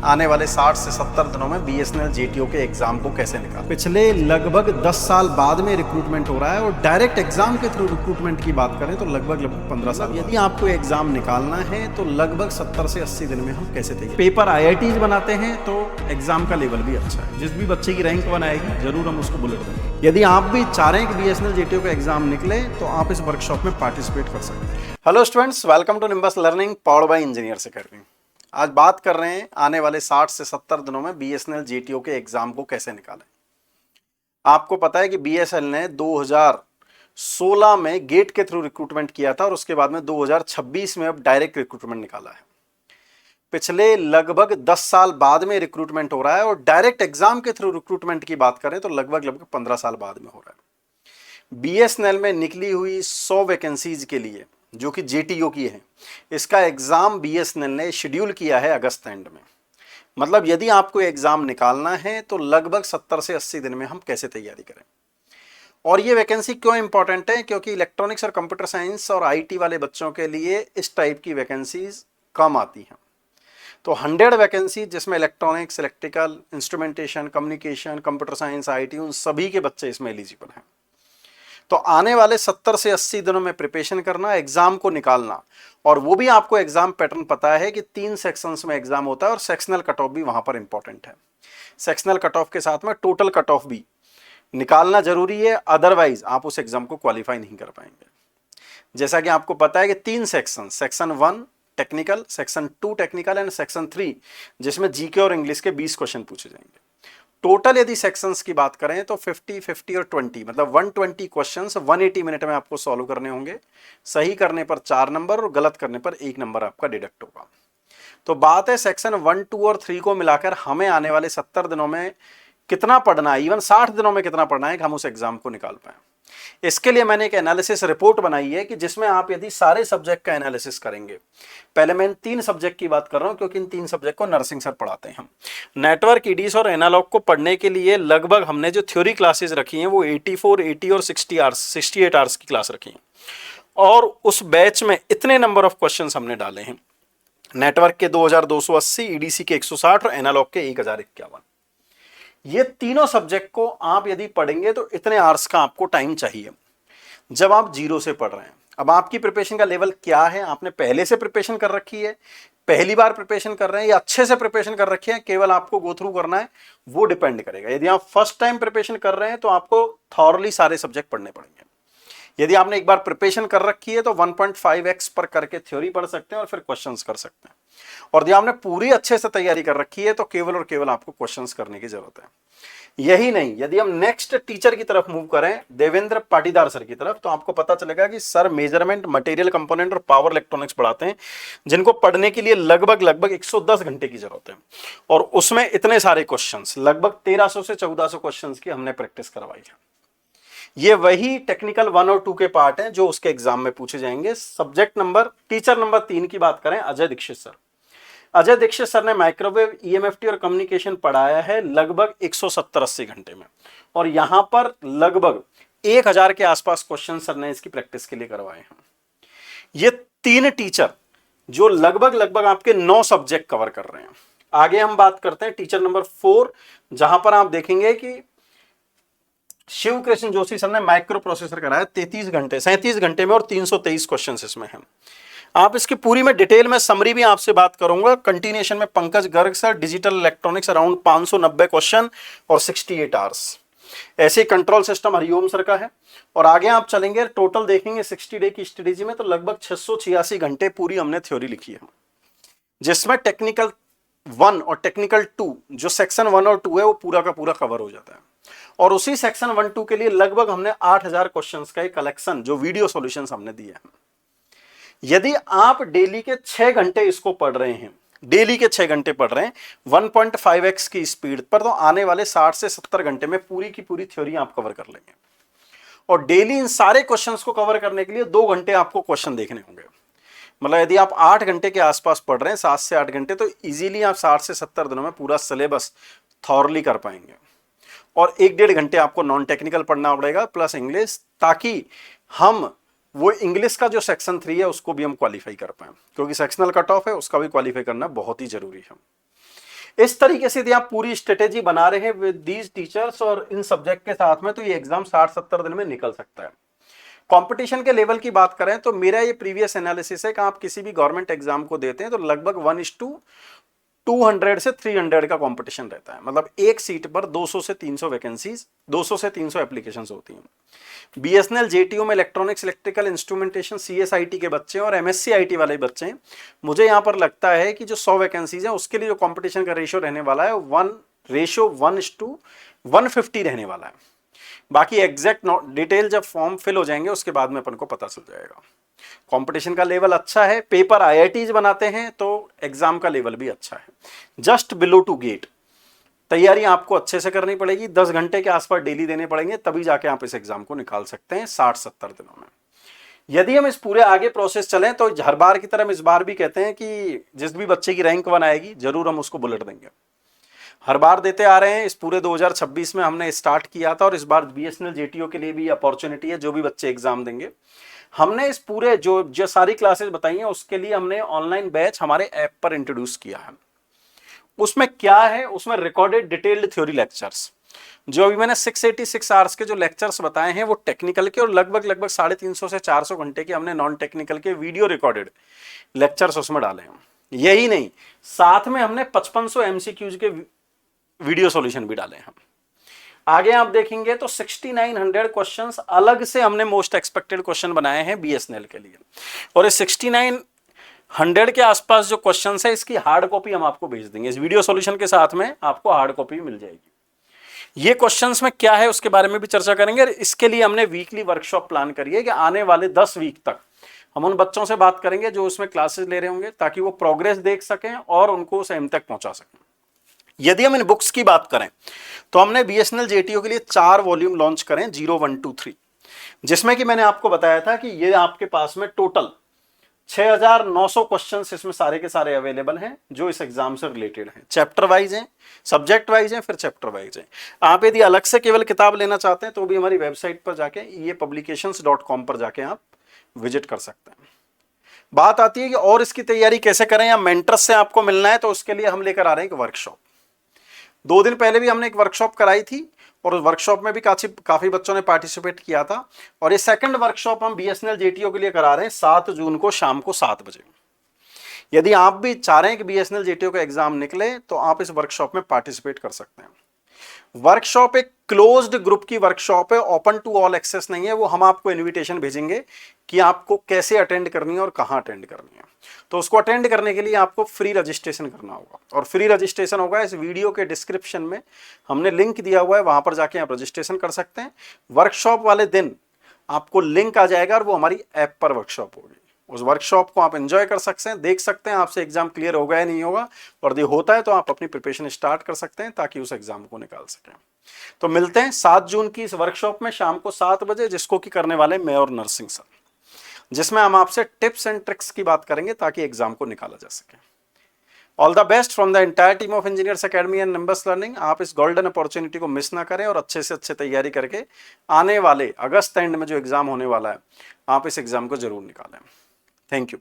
आने वाले 60 से 70 दिनों में बीएसएनएल जेटीओ के एग्जाम को कैसे निकालें। पिछले लगभग 10 साल बाद में रिक्रूटमेंट हो रहा है और डायरेक्ट एग्जाम के थ्रू रिक्रूटमेंट की बात करें तो लगभग 15 साल। यदि आपको एग्जाम निकालना है तो लगभग 70 से 80 दिन में हम कैसे तैयार पेपर आईआईटीज बनाते हैं तो एग्जाम का लेवल भी अच्छा है। जिस भी बच्चे की रैंक 1 आएगी जरूर हम उसको बुलेट देंगे। यदि आप भी चाह रहे हैं कि बीएसएनएल जेटीओ का एग्जाम निकले तो आप इस वर्कशॉप में पार्टिसिपेट कर सकते हैं। Hello students, welcome to Nimbus learning powered by engineers academy. आज बात कर रहे हैं आने वाले 60 से 70 दिनों में बीएसएनएल जेटीओ के एग्जाम को कैसे निकालें। आपको पता है कि बीएसएनएल ने 2016 में गेट के थ्रू रिक्रूटमेंट किया था और उसके बाद में 2026 में अब डायरेक्ट रिक्रूटमेंट निकाला है। पिछले लगभग 10 साल बाद में रिक्रूटमेंट हो रहा है और डायरेक्ट एग्जाम के थ्रू रिक्रूटमेंट की बात करें तो लगभग 15 साल बाद में हो रहा है। बीएसएनएल में निकली हुई 100 वैकेंसीज के लिए जो कि जेटीओ की है, इसका एग्जाम बीएसएनएल ने शेड्यूल किया है अगस्त एंड में। मतलब यदि आपको एग्जाम निकालना है तो लगभग 70 से 80 दिन में हम कैसे तैयारी करें। और ये वैकेंसी क्यों इंपॉर्टेंट है? क्योंकि इलेक्ट्रॉनिक्स और कंप्यूटर साइंस और आईटी वाले बच्चों के लिए इस टाइप की वैकेंसीज कम आती हैं। तो 100 वैकेंसी जिसमें electronics, electrical, instrumentation, communication, computer science, IT, उन सभी के बच्चे इसमें एलिजिबल हैं। तो आने वाले 70 से 80 दिनों में प्रिपरेशन करना, एग्जाम को निकालना, और वो भी आपको एग्जाम पैटर्न पता है कि 3 सेक्शंस में एग्जाम होता है और सेक्शनल कट ऑफ भी वहां पर इंपॉर्टेंट है। सेक्शनल कट ऑफ के साथ में टोटल कट ऑफ भी निकालना जरूरी है, अदरवाइज आप उस एग्जाम को क्वालिफाई नहीं कर पाएंगे। जैसा कि आपको पता है कि 3 section, section 1 technical, section 2 technical and section 3 जिसमें जीके और इंग्लिश के 20 क्वेश्चन पूछे जाएंगे। टोटल यदि सेक्शंस की बात करें तो 50, 50 और 20 मतलब 120 क्वेश्चंस 180 मिनट में आपको सॉल्व करने होंगे। सही करने पर 4 नंबर और गलत करने पर 1 नंबर आपका डिडक्ट होगा। तो बात है सेक्शन 1, 2 और 3 को मिलाकर हमें आने वाले 70 दिनों में कितना पढ़ना है, इवन 60 दिनों में कितना पढ़ना है कि हम उस एग्जाम को निकाल पाए। इसके लिए मैंने एक एनालिसिस रिपोर्ट बनाई है कि जिसमें आप यदि सारे सब्जेक्ट का एनालिसिस करेंगे, पहले मैं इन 3 सब्जेक्ट की बात कर रहा हूं क्योंकि इन 3 सब्जेक्ट को नर्सिंग सर पढ़ाते हैं। हम नेटवर्क, ईडीएस और एनालॉग को पढ़ने के लिए लगभग हमने जो थ्योरी क्लासेस रखी हैं वो 84, 80 और 68 आवर्स की क्लास रखी हैं और उस बैच में इतने नंबर ऑफ क्वेश्चन हमने डाले हैं। नेटवर्क के 2280, ईडीसी के 160 और एनालॉग के 1051। ये तीनों सब्जेक्ट को आप यदि पढ़ेंगे तो इतने आवर्स का आपको टाइम चाहिए जब आप जीरो से पढ़ रहे हैं। अब आपकी प्रिपरेशन का लेवल क्या है? आपने पहले से प्रिपरेशन कर रखी है, पहली बार प्रिपरेशन कर रहे हैं या अच्छे से प्रिपरेशन कर रखी है, केवल आपको गो थ्रू करना है, वो डिपेंड करेगा। यदि आप फर्स्ट टाइम प्रिपरेशन कर रहे हैं तो आपको थॉरली सारे सब्जेक्ट पढ़ने पड़ेंगे। यदि आपने एक बार प्रिपरेशन कर रखी है तो 1.5x पर करके थ्योरी पढ़ सकते हैं और फिर क्वेश्चंस कर सकते हैं। और यदि आपने पूरी अच्छे से तैयारी कर रखी है तो केवल और केवल आपको क्वेश्चंस करने की जरूरत है। यही नहीं, यदि हम नेक्स्ट टीचर की तरफ मूव करें, देवेंद्र पाटीदार सर की तरफ, तो आपको पता चलेगा कि सर मेजरमेंट, मटेरियल कंपोनेंट और पावर इलेक्ट्रॉनिक्स पढ़ाते हैं जिनको पढ़ने के लिए लगभग 110 घंटे की जरूरत है और उसमें इतने सारे क्वेश्चंस, लगभग 1300 से 1400 क्वेश्चंस की हमने प्रैक्टिस करवाई है। ये वही टेक्निकल 1 और 2 के पार्ट हैं जो उसके एग्जाम में पूछे जाएंगे। सब्जेक्ट नंबर, टीचर नंबर 3 की बात करें, अजय दीक्षित सर। अजय दीक्षित सर ने माइक्रोवेव, ईएमएफटी और कम्युनिकेशन पढ़ाया है लगभग 170-80 घंटे में और यहां पर लगभग 1000 के आसपास क्वेश्चन सर ने इसकी प्रैक्टिस के लिए करवाए हैं। ये 3 टीचर जो लगभग आपके 9 सब्जेक्ट कवर कर रहे हैं। आगे हम बात करते हैं टीचर नंबर 4, जहां पर आप देखेंगे कि शिव कृष्ण जोशी सर ने माइक्रो प्रोसेसर कराया 37 घंटे में और 323 क्वेश्चन इसमें हैं। आप इसकी पूरी में डिटेल में समरी भी आपसे बात करूंगा। कंटिन्यूएशन में Pankaj Garg sir, digital electronics around 590 question और 68 आवर्स। ऐसे कंट्रोल सिस्टम हरिओम सर का है। और आगे आप चलेंगे, टोटल देखेंगे 60 डे की स्ट्रेटेजी में तो लगभग 686 घंटे पूरी हमने थ्योरी लिखी है, जिसमें टेक्निकल 1 और टेक्निकल 2, जो सेक्शन 1 और 2 है वो पूरा का पूरा कवर हो जाता है। और उसी सेक्शन 1, 2 के लिए लगभग हमने 8000 क्वेश्चंस का एक कलेक्शन, जो वीडियो सॉल्यूशंस हमने दिए हैं। यदि आप डेली के 6 घंटे इसको पढ़ रहे हैं, डेली के 6 घंटे पढ़ रहे हैं 1.5x की स्पीड पर, तो आने वाले 60 से 70 घंटे में पूरी की पूरी थ्योरी आप कवर कर लेंगे। और डेली इन सारे क्वेश्चंस को कवर करने के लिए 2 घंटे आपको क्वेश्चन देखने होंगे। मतलब यदि आप 8 घंटे के आसपास पढ़ रहे हैं, 7 से 8 घंटे, तो इजीली आप 60 से 70 दिनों में पूरा सिलेबस थॉरली कर पाएंगे। और 1-1.5 घंटे आपको नॉन टेक्निकल पढ़ना पड़ेगा प्लस इंग्लिश, ताकि हम वो इंग्लिश का जो सेक्शन 3 है उसको भी हम क्वालिफाई कर पाए, क्योंकि सेक्शनल कट ऑफ है, उसका भी क्वालिफाई करना बहुत ही जरूरी है। इस तरीके से यदि आप पूरी स्ट्रेटेजी बना रहे हैं विद दीज टीचर्स और इन सब्जेक्ट के साथ में, तो ये एग्जाम 60-70 दिन में निकल सकता है। कंपटीशन के लेवल की बात करें तो मेरा ये प्रीवियस एनालिसिस है कि आप किसी भी गवर्नमेंट एग्जाम को देते हैं तो लगभग 1:200 से 300 का कंपटीशन रहता है। मतलब एक सीट पर 200 से 300 वैकेंसीज, 200 से 300 एप्लीकेशंस होती हैं। बीएसएनएल जेटीओ में इलेक्ट्रॉनिक्स, इलेक्ट्रिकल, इंस्ट्रूमेंटेशन, सीएसआईटी के बच्चे और एमएससी आईटी वाले बच्चे हैं। मुझे यहाँ पर लगता है कि जो 100 वैकेंसीज हैं उसके लिए जो कंपटीशन का रेशियो रहने वाला है 1:150 रहने वाला है। बाकी एग्जैक्ट डिटेल जब फॉर्म फिल हो जाएंगे उसके बाद में अपन को पता चल जाएगा। कंपटीशन का लेवल अच्छा है, पेपर आईआईटीज बनाते हैं तो एग्जाम का लेवल भी अच्छा है। जस्ट बिलो टू गेट तैयारी आपको अच्छे से करनी पड़ेगी, 10 घंटे के आसपास डेली देने पड़ेंगे, तभी जाके आप इस एग्जाम को निकाल सकते हैं 60-70 दिनों में। यदि हम इस पूरे आगे प्रोसेस चलें तो हर बार की तरह इस बार भी कहते हैं कि जिस भी बच्चे की रैंक 1 आएगी जरूर हम उसको बुलेट देंगे। हर बार देते आ रहे हैं, इस पूरे 2026 में हमने स्टार्ट किया था और इस बार बीएसएनएल जेटीओ के लिए भी अपॉर्चुनिटी है। जो भी बच्चे एग्जाम देंगे, हमने इस पूरे जो सारी क्लासेस बताई हैं उसके लिए हमने ऑनलाइन बैच हमारे ऐप पर इंट्रोड्यूस किया है। उसमें क्या है, उसमें रिकॉर्डेड डिटेल्ड थ्योरी लेक्चर्स, जो अभी मैंने 686 आवर्स के जो लेक्चर्स बताए हैं वो टेक्निकल के, और लगभग 350 से 400 घंटे के हमने नॉन टेक्निकल के वीडियो रिकॉर्डेड लेक्चर्स उसमें डाले हैं। यही नहीं, साथ में हमने 5500 एमसीक्यूज के वीडियो सॉल्यूशन भी डाले हैं। आगे आप देखेंगे तो 6900 क्वेश्चंस अलग से हमने मोस्ट एक्सपेक्टेड क्वेश्चन बनाए हैं बीएसएनएल के लिए, और इस 6900 के आसपास जो क्वेश्चंस है इसकी हार्ड कॉपी हम आपको भेज देंगे। इस वीडियो सॉल्यूशन के साथ में आपको हार्ड कॉपी मिल जाएगी। ये क्वेश्चंस में क्या है उसके बारे में भी चर्चा करेंगे। इसके लिए हमने वीकली वर्कशॉप प्लान करी है कि आने वाले 10 वीक तक हम उन बच्चों से बात करेंगे जो उसमें क्लासेस ले रहे होंगे, ताकि वो प्रोग्रेस देख सकें और उनको उस एम तक पहुंचा सकें। यदि हम इन बुक्स की बात करें तो हमने बीएसएनएल जेटीओ के लिए 4 वॉल्यूम लॉन्च करें 0, 1, 2, 3, जिसमें कि मैंने आपको बताया था कि ये आपके पास में टोटल 6900 क्वेश्चंस इसमें सारे के सारे अवेलेबल हैं जो इस एग्जाम से रिलेटेड हैं। चैप्टर वाइज हैं, सब्जेक्ट वाइज हैं, फिर चैप्टर वाइज हैं। आप यदि अलग से केवल किताब लेना चाहते हैं तो भी हमारी वेबसाइट पर जाके yepublications.com पर जाके आप विजिट कर सकते हैं। बात आती है कि और इसकी तैयारी कैसे करें या मेंटर्स से आपको मिलना है, तो उसके लिए हम लेकर आ रहे हैं एक वर्कशॉप। 2 दिन पहले भी हमने एक वर्कशॉप कराई थी और उस वर्कशॉप में भी काफी बच्चों ने पार्टिसिपेट किया था, और ये सेकंड वर्कशॉप हम बीएसएनएल जेटीओ के लिए करा रहे हैं 7 जून को शाम को 7 बजे। यदि आप भी चाह रहे हैं कि बीएसएनएल जेटीओ का एग्जाम निकले तो आप इस वर्कशॉप में पार्टिसिपेट कर सकते हैं। वर्कशॉप एक क्लोज्ड ग्रुप की वर्कशॉप है, ओपन टू ऑल एक्सेस नहीं है। वो हम आपको इनविटेशन भेजेंगे कि आपको कैसे अटेंड करनी है और कहाँ अटेंड करनी है। तो उसको अटेंड करने के लिए आपको फ्री रजिस्ट्रेशन करना होगा, और फ्री रजिस्ट्रेशन होगा इस वीडियो के डिस्क्रिप्शन में हमने लिंक दिया हुआ है, वहां पर जाके आप रजिस्ट्रेशन कर सकते हैं। वर्कशॉप वाले दिन आपको लिंक आ जाएगा और वो हमारी ऐप पर वर्कशॉप होगी। उस वर्कशॉप को आप एंजॉय कर सकते हैं, देख सकते हैं आपसे एग्जाम क्लियर होगा या नहीं होगा, और यदि होता है तो आप अपनी प्रिपरेशन स्टार्ट कर सकते हैं ताकि उस एग्जाम को निकाल सकें। तो मिलते हैं 7 जून की इस वर्कशॉप में शाम को 7 बजे, जिसको कि करने वाले मैं और नरसिंह सर, जिसमें हम आपसे टिप्स एंड ट्रिक्स की बात करेंगे ताकि एग्जाम को निकाला जा सके। All the best from the entire team of engineers academy and nimbus learning. आप इस गोल्डन अपॉर्चुनिटी को मिस ना करें और अच्छे से अच्छे तैयारी करके आने वाले अगस्त एंड में जो एग्जाम होने वाला है आप इस एग्जाम को जरूर निकालें। Thank you.